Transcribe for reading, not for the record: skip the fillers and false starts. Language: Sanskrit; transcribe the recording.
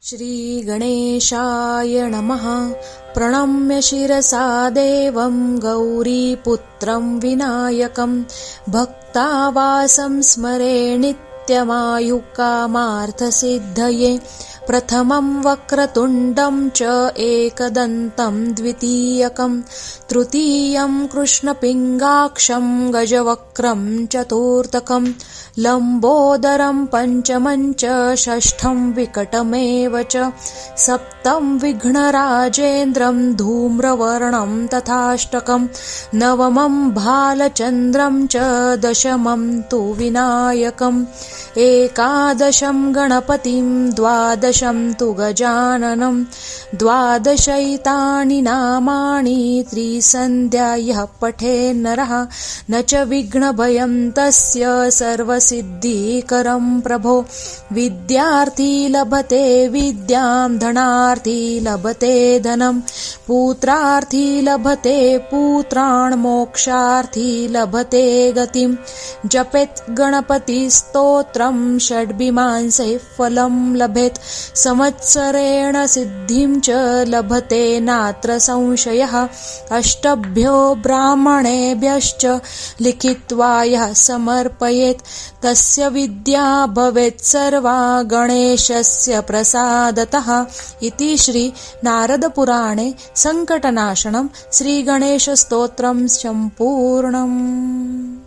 श्रीगणेशाय नमः। प्रणम्य शिरसा देवं गौरीपुत्रं विनायकं भक्तावासं स्मरे नित्यमायुकामार्थसिद्धये। प्रथमं वक्रतुण्डं च एकदन्तं द्वितीयकं तृतीयं कृष्णपिङ्गाक्षं गजवक्त्रं चतुर्थकं लम्बोदरं पञ्चमं च षष्ठं विकटमेव च सप्तं विघ्नराजेन्द्रं धूम्रवर्णं तथाष्टकं नवमं भालचन्द्रं च दशमं तु विनायकम् एकादशं गणपतिं द्वादशं तु गजाननं द्वादशैतानि नामानि त्रिसन्ध्या यः पठेन्नरः न च विघ्नभयं तस्य सर्वसिद्धिकरं प्रभो। विद्यार्थी लभते विद्यां धनार्थी लभते धनं पुत्रार्थी लभते पुत्रान् मोक्षार्थी लभते गतिं। जपेत् गणपतिस्तोत्रं षड्भिमांसैः फलं लभेत् संवत्सरेण सिद्धिं च लभते नात्र संशयः। अष्टभ्यो ब्राह्मणेभ्यश्च लिखित्वा यः समर्पयेत् तस्य विद्या भवेत् सर्वा गणेशस्य प्रसादतः। इति श्री नारदपुराणे संकटनाशनं श्रीगणेशस्तोत्रं सम्पूर्णम्।